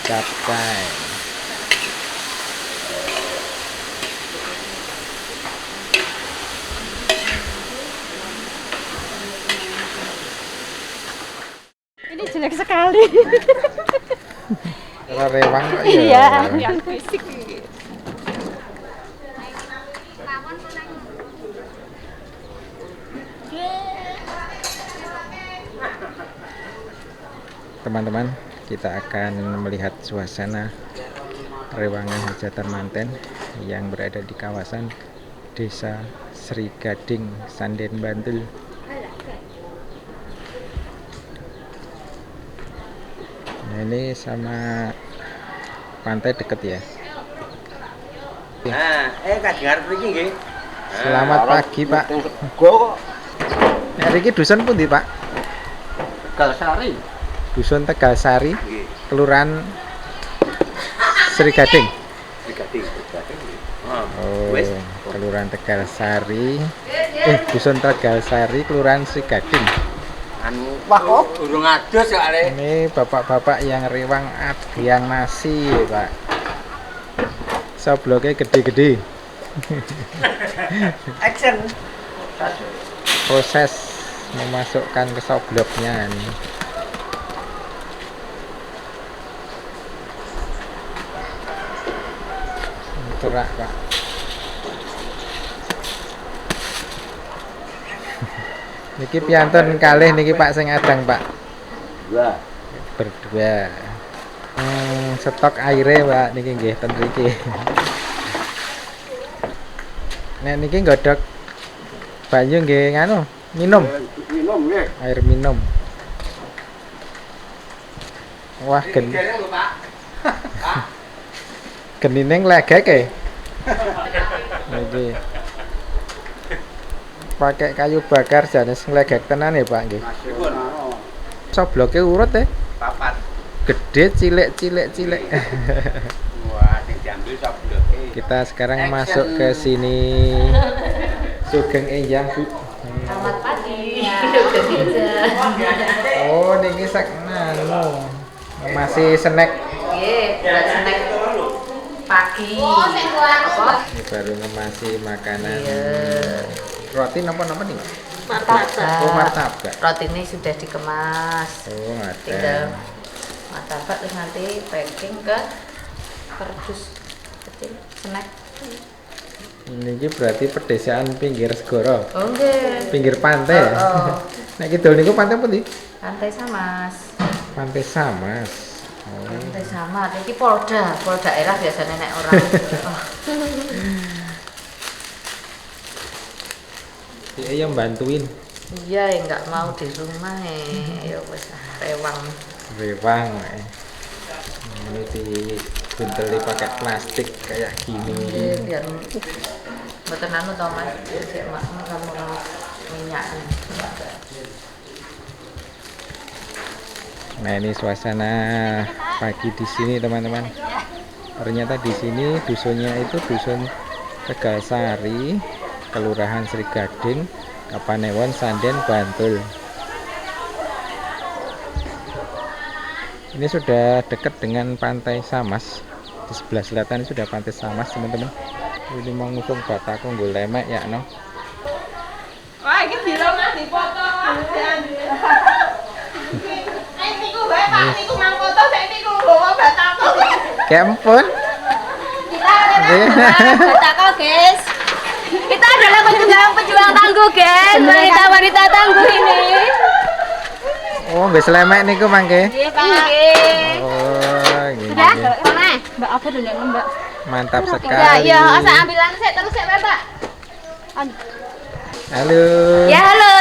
capcay. Ini jelek sekali. Rewang kok ya. Iya, yang fisik. Teman-teman, kita akan melihat suasana Rewangan Hajatan Manten yang berada di kawasan Desa Sri Gading, Sanden, Bantul. Nah, ini sama pantai deket ya. Selamat pagi, Pak. Nah, ini dusun pundi, Pak? Tegalsari. Dusun Tegalsari, Kelurahan Sri Gading. Oh, Kelurahan Tegalsari. Dusun Tegalsari, Kelurahan Sri Gading. Wah kok urung adus ya Ale. Ini bapak-bapak yang rewang yang nasi, Pak. Sobloknya gede-gede. Action. Proses memasukkan ke sobloknya nih. Terak, Pak. Niki piantun kalih niki Pak sing adang, Pak. Dua. Berdua. Stok airnya, Pak, niki nggih ten mriki. Nek niki nggodhog banyu nggih nganu, minum. Minum nggih. Air minum. Wah, genine nglegeke. Niki. Pakai kayu bakar jane nglegek tenan ya, Pak nggih. Sobloke urut ya. Papat. Gede, cilik. Wah, sing diambil sobloke. Kita sekarang masuk ke sini. Sugeng Eyang, Bu. Selamat pagi. Oh, niki sak nanu. Masih snack. Nggih, buat snack pagi. Apa? Ini baru ngemasi makanan. Roti napa-napa nih, Pak? Martabak. Oh, martabak. Roti ini sudah dikemas. Oh, Tinggal ada. martabak terus nanti packing ke kardus kecil snack. Ini berarti pedesaan pinggir segara. Oh nggih. Pinggir pantai. Oh. Nek kidul niku pantai pundi? Pantai Samas. Pantai Samas. Oh. Pantai Samas. Iki Polda daerah biasanya nek orang. Iya, yang bantuin. Iya, enggak mau di rumah ya wis rewang. Rewang. Ini dibenteli pakai plastik kayak gini. Iya, biar mboten anu to Mas, sik makmu kamu minyaknya. Nah, ini suasana pagi di sini, teman-teman. Ternyata di sini dusunnya itu dusun Tegalsari, Kelurahan Sri Gading, Kapanewon, Sanden, Bantul. Ini sudah dekat dengan Pantai Samas. Di sebelah selatan ini sudah Pantai Samas, teman-teman. Ini mau ngusung bataku nggo lemek ya, no. Wah, iki dilongan dipoto niku mang foto saiki niku nggawa batako. Kempun. Kita adalah batako, guys. Kita adalah pejuang tangguh, guys. Wanita-wanita tangguh ini. Oh, nggak selemek niku mangke. Nggih, Pak. Oh, gini. Mana? Mbak apa dulu, Mbak? Mantap Ya, sekali. ya, asa ambilan sik terus sik, Mbak. Halo. Ya, halo.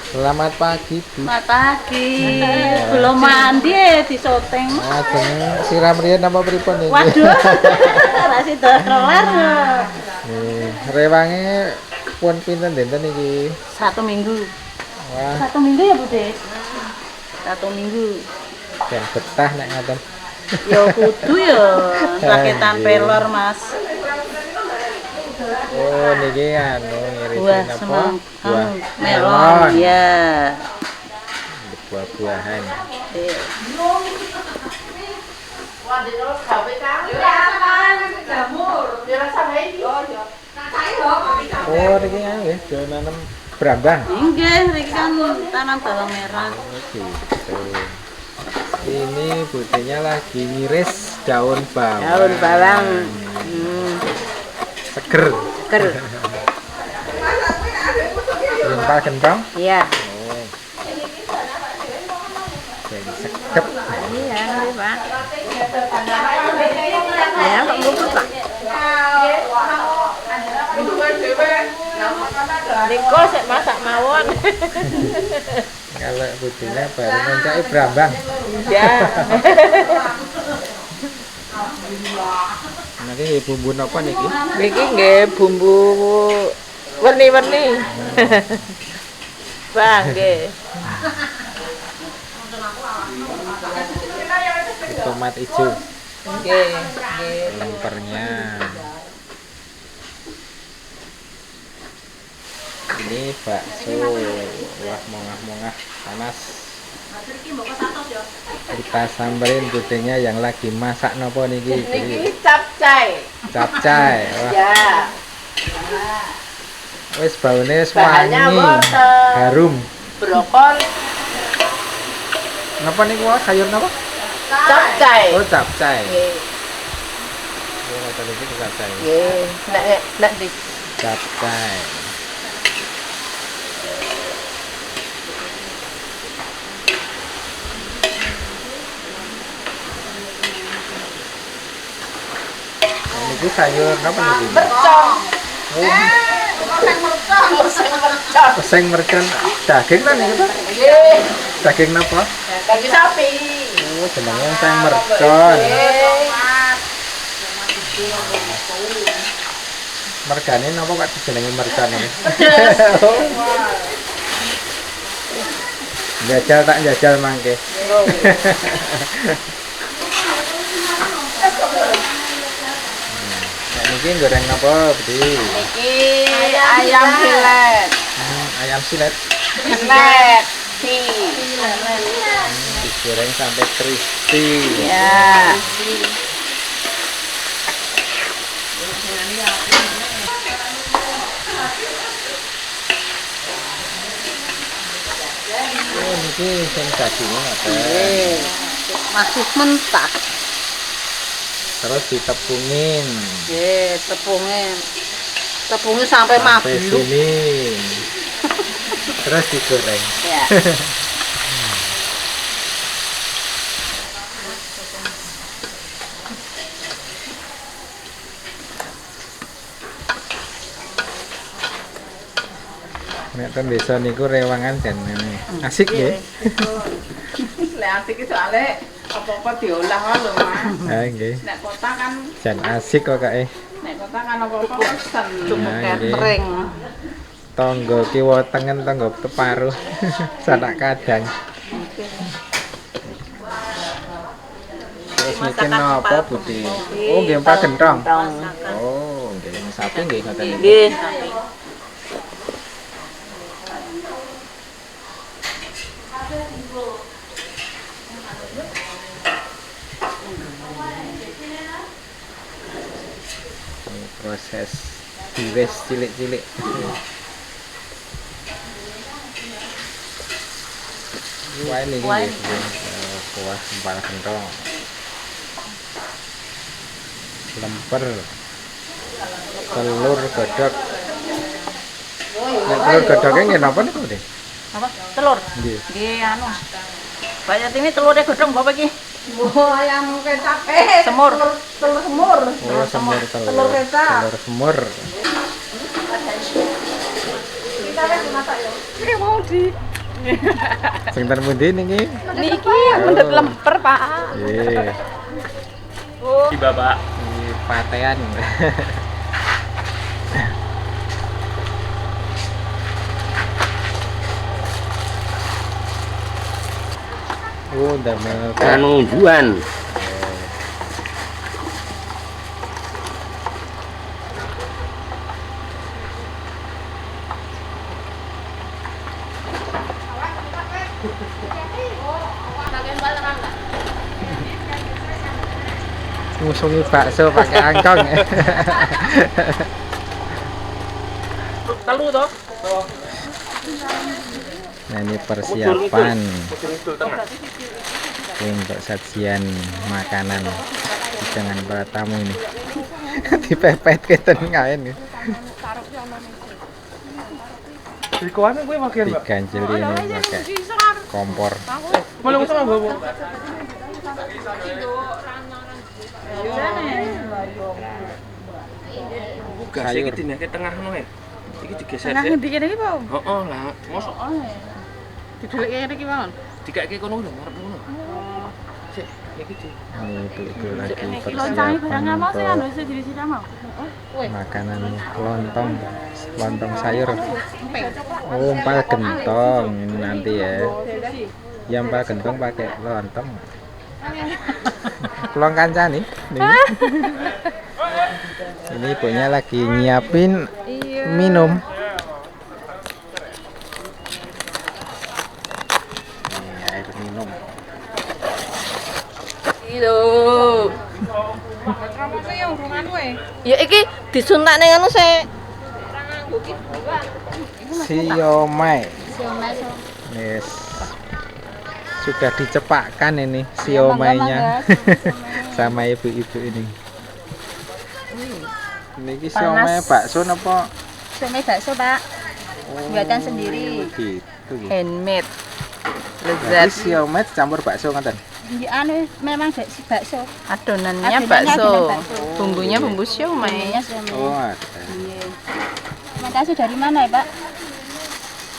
Selamat pagi, Bu. Selamat pagi. Belum mandi di syuting. Ajeng siram riyen apa pripun iki? Waduh. Ora sida kelar. Nih, rewange pun pinten dinten iki? 1 minggu. Wah, 1 minggu ya, Bu Des? 1 minggu. ben betah nek ngoten. Ya kudu ya, raketan pelor, Mas. Oh, niki anu Buah ngirisin apa? semang, Buah melon, ya. Buah buah-buahan. Iya. Oh, ini ya, nanam berambang. Inggih, iki kan tanam bawang merah. Oh, gitu. Ini butenya lagi ngiris daun bawang. Daun bawang. Seger. Ker. Jempal gentong. Iya. Oh. Jadi sekep. Iya, Pak. Ya, kok bubur, Pak. Niko sik masak mawon. Kalau butenya baru ngoncaki berambang. Iya. Nanti bumbu apa niki? Niki nggih bumbu werni-werni. Bang, nggih. Tomat hijau. Nggih, nggih. Lempernya. Ini bakso. Wah, mongah-mongah panas. Kita samperin butenya yang lagi masak nopo niki. Niki capcay. Capcay. Wah, Ya. wis baune wis Bahannya wangi. wortel. Harum. Brokoli, Napa niku Wak? Sayur napa? capcay. Oh, capcay. Nggih. Oh, ngoten iki capcay. Nggih, nek di Capcay. Niki sayur napa niki? mercon. Oh, Mercon. peseng mercon daging kan niku Pak? Nggih. Daging napa? Daging sapi. Oh, jenenge peseng mercon. Mergane napa Pak jenenge mercon ini? Jajal tak jajal mangke. Nek niki goreng apa, Budi? Niki ayam silet. Ayam silet Silet. Si. digoreng sampai crispy. Ya. Oh, niki sing dagingnya apa? Nggih. Masih mentah. Terus ditepungin Nggih, tepungnya sampai sampai mabluk. sini. Terus digoreng. Ya. Nek ten desa niku rewangan jan asik nggih. Lek asik soalnya apa-apa diolah wae lho, Mas. Ha nggih. Nek kota kan Jan asik kok kae. nek kota kan apa-apa pesen. Cuma catering. Tonggo kiwa tengen tonggo keparuh. Sanak kadang. Terus mungkin napa Budi? Oh, nggih empal gentong. Oh, nggih sapi nggih ngoten niku. Nggih. Proses diwes cilik-cilik. Wah ini nggih. Kuah empal gentong. Lemper. Telur godhog. Nek telur godhognya nggih napa niku, Dik? Apa? Telur. Nggih. Nggih anu. Banyak ini telurnya godhong bapak iki. Oh, ayam kecap. Semur. Telur semur. Oh, semur telur. Telur kecap. Telur semur. Kita wis masak ya. Iki mau di Sing ten pundi niki? niki mendhet lemper, Pak. Nggih. Oh. Di Bapak. Iki patean. Oh, damel Anu juan. ngusungi bakso pakai angkong. Telu toh? Nah, ini persiapan untuk sajian makanan dengan para tamu ini. Dipepet ke tengah ini. Dikuane gue makin, Mbak. Diganjeli ini pakai kompor. Malah sama bawa. Gas iki dinake tengah ngono ya. Iki digeser. Tengah ngendi kene iki, Pak? Heeh lah, mosok Didelik kene iki, Pak. dikake kono lho ngarep ngono. Sik, iki di. Ini ibu-ibu lagi Loncangi barangnya persiapan mau sih anu untuk sih di sini mau. makanan lontong sayur. Oh, empal gentong ini nanti ya. Ya empal gentong pakai lontong. Pulang kancani. Ini ibunya lagi nyiapin minum. Ini air minum. Lho. Kamu ki yang urungan kowe. Ya iki disuntak ning anu sik. Siomay. Yes. Sudah dicepakkan ini siomaynya sama ibu-ibu ini. Ini siomay bakso apa? Siomay bakso, Pak. Buatan sendiri. Gitu. Handmade. Jadi Lezat. siomay campur bakso ngoten. Ya anu memang bakso. Adonannya Adonannya bakso. adonan bakso. Bumbunya bumbu siomay. Bumbunya siomay. Oh, ada. Iya. Terima kasih dari mana ya, Pak?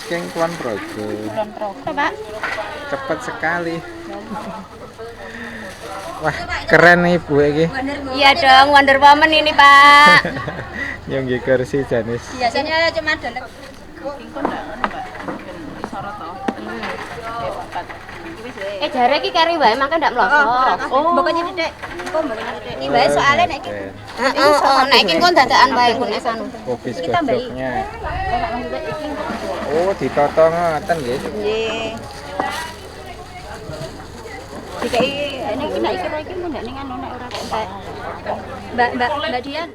Keng Kulon Progo. Kulon Progo, Pak. Cepat sekali. Wah, keren nih Bu iki. Iya dong, Wonder Woman ini, Pak. Nyonggi kursi jenis. Biasanya cuma ada jare iki kari wae mangke ndak mlosok. Oh, pokoknya Dedek. Iki wae soalnya nek iki. Heeh, nek iki kon dadakan wae kon nek anu. Kopis godoknya. Oh, ditoto ngoten nggih. Nggih. Dikai ini iki nek iki ning anu nek ora kok entek. Mbak Dian